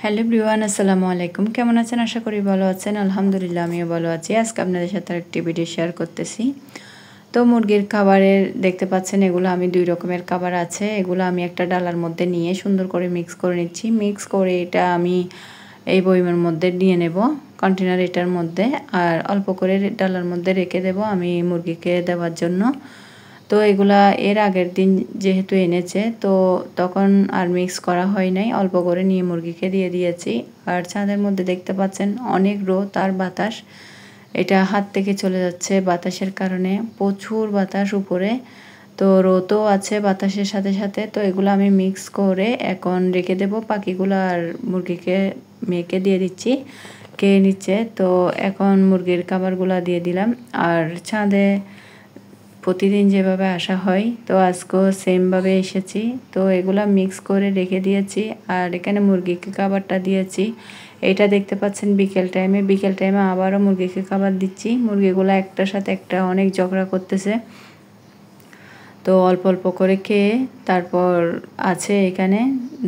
Hello everyone, আসসালামু আলাইকুম। কেমন আছেন? আশা করি ভালো আছেন। আলহামদুলিল্লাহ আমিও ভালো আছি। আজকে আপনাদের সাথে আরেকটি ভিডিও শেয়ার করতেছি। তো মুরগির খাবারের দেখতে পাচ্ছেন এগুলো আমি 2 রকমের খাবার আছে। এগুলো আমি একটা ডালার মধ্যে নিয়ে সুন্দর করে মিক্স করে নিচ্ছি। মিক্স করে এটা আমি এই বয়মের মধ্যে নিয়ে নেব, কন্টেনার এটার মধ্যে, আর অল্প করে ডালার মধ্যে রেখে দেব আমি মুরগিকে দেওয়ার জন্য। তো এগুলা এর আগের দিন যেহেতু এনেছে, তো তখন আর মিক্স করা হয় নাই, অল্প করে নিয়ে মুরগিকে দিয়ে দিয়েছি। আর ছাদের মধ্যে দেখতে পাচ্ছেন অনেক রোদ আর বাতাস, এটা হাত থেকে চলে যাচ্ছে বাতাসের কারণে, প্রচুর বাতাস উপরে। তো রোদও আছে বাতাসের সাথে সাথে। তো এগুলো আমি মিক্স করে এখন রেখে দেব। পাখিগুলো আর মুরগিকে মেয়েকে দিয়ে দিচ্ছি, খেয়ে নিচ্ছে। তো এখন মুরগির খাবারগুলো দিয়ে দিলাম। আর ছাদে প্রতিদিন যেভাবে আসা হয়, তো আজকেও সেমভাবে এসেছি। তো এগুলা মিক্স করে রেখে দিয়েছি, আর এখানে মুরগিকে খাবারটা দিয়েছি। এটা দেখতে পাচ্ছেন বিকেল টাইমে আবারও মুরগিকে খাবার দিচ্ছি। মুরগিগুলো একটার সাথে একটা অনেক ঝগড়া করতেছে, তো অল্প অল্প করে খেয়ে তারপর আছে। এখানে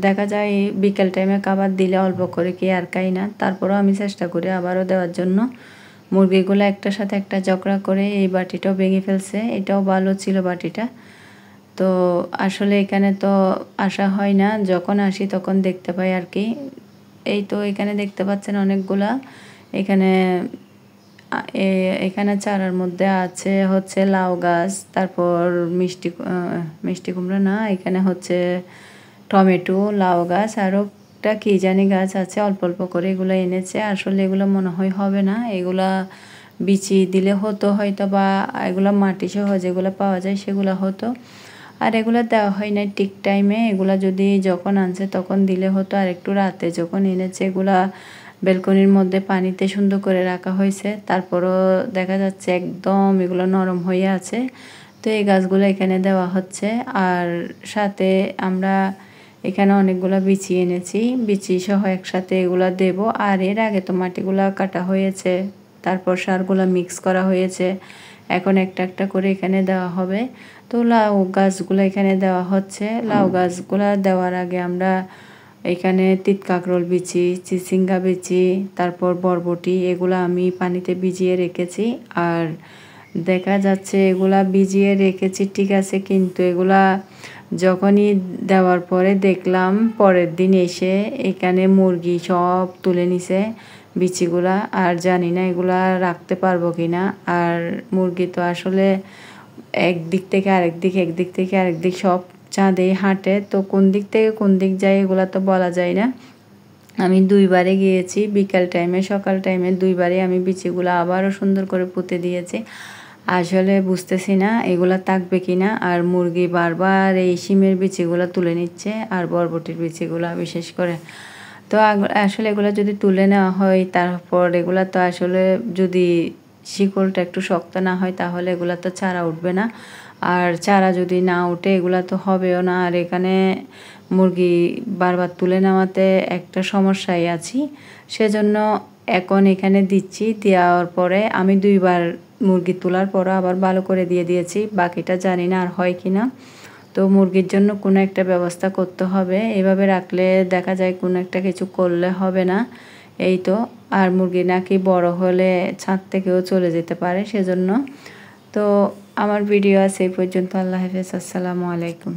দেখা যায় বিকেল টাইমে খাবার দিলে অল্প করে খেয়ে আর খাই না, তারপরও আমি চেষ্টা করি আবারও দেওয়ার জন্য। মুরগিগুলো একটার সাথে একটা ঝগড়া করে এই বাটিটাও ভেঙে ফেলছে। এটাও ভালো ছিল বাটিটা। তো আসলে এখানে তো আসা হয় না, যখন আসি তখন দেখতে পাই আর কি। এই তো এখানে দেখতে পাচ্ছেন অনেকগুলা। এখানে এখানে চারার মধ্যে আছে হচ্ছে লাউ গাছ, তারপর মিষ্টি কুমড়া না, এখানে হচ্ছে টমেটো, লাউ গাছ, আরও একটা কী জানি গাছ আছে। অল্প অল্প করে এগুলো এনেছে। আসলে এগুলো মনে হয় হবে না, এগুলা বিচি দিলে হতো হয়তো, বা এগুলো মাটি সহ যেগুলো পাওয়া যায় সেগুলো হতো। আর এগুলো দেওয়া হয় না ঠিক টাইমে। এগুলা যদি যখন আনছে তখন দিলে হতো। আর একটু রাতে যখন এনেছে, এগুলা ব্যালকনির মধ্যে পানিতে সুন্দর করে রাখা হয়েছে, তারপরও দেখা যাচ্ছে একদম এগুলো নরম হয়ে আছে। তো এই গাছগুলো এখানে দেওয়া হচ্ছে। আর সাথে আমরা এখানে অনেকগুলো বিচি এনেছি, বিচি সহ একসাথে এগুলো দেব। আর এর আগে তো মাটিগুলা কাটা হয়েছে, তারপর সারগুলো মিক্স করা হয়েছে। এখন একটা একটা করে এখানে দেওয়া হবে। তো লাউ গাছগুলো এখানে দেওয়া হচ্ছে। লাউ গাছগুলো দেওয়ার আগে আমরা এখানে তিত কাঁকরোল বিচি, চিচিঙ্গা বিচি, তারপর বরবটি, এগুলো আমি পানিতে ভিজিয়ে রেখেছি। আর দেখা যাচ্ছে এগুলা ভিজিয়ে রেখেছি ঠিক আছে, কিন্তু এগুলা যখনই দেওয়ার পরে দেখলাম পরের দিন এসে এখানে মুরগি সব তুলে নিছে বিচিগুলা। আর জানি না এগুলা রাখতে পারবো কিনা। আর মুরগি তো আসলে একদিক থেকে আরেক দিক, একদিক থেকে আরেক দিক সব চাঁদে হাঁটে, তো কোন দিক থেকে কোন দিক যায় এগুলা তো বলা যায় না। আমি 2বারে গিয়েছি, বিকাল টাইমে সকাল টাইমে 2বারে আমি বিচিগুলো আবারও সুন্দর করে পুঁতে দিয়েছি। আসলে বুঝতেছি না এগুলা থাকবে কিনা। আর মুরগি বারবার এই শিমের বিচিগুলো তুলে নিচ্ছে, আর বরবটির বিচিগুলো বিশেষ করে। তো আসলে এগুলো যদি তুলে নেওয়া হয়, তারপর এগুলা তো আসলে যদি শিকড়টা একটু শক্ত না হয় তাহলে এগুলা তো চারা উঠবে না। আর চারা যদি না উঠে এগুলা তো হবেও না। আর এখানে মুরগি বারবার তুলে নেওয়াতে একটা সমস্যায় আছি, সেজন্য এখন এখানে দিচ্ছি। দেওয়ার পরে আমি 2বার মুরগি তোলার পরও আবার ভালো করে দিয়ে দিয়েছি। বাকিটা জানি না আর হয় কি না। তো মুরগির জন্য কোনো একটা ব্যবস্থা করতে হবে, এভাবে রাখলে দেখা যায় কোনো একটা কিছু করলে হবে না। এই তো। আর মুরগি নাকি বড় হলে ছাদ থেকেও চলে যেতে পারে, সেজন্য। তো আমার ভিডিও আছে এই পর্যন্ত। আল্লাহ হাফেজ, আসসালামু আলাইকুম।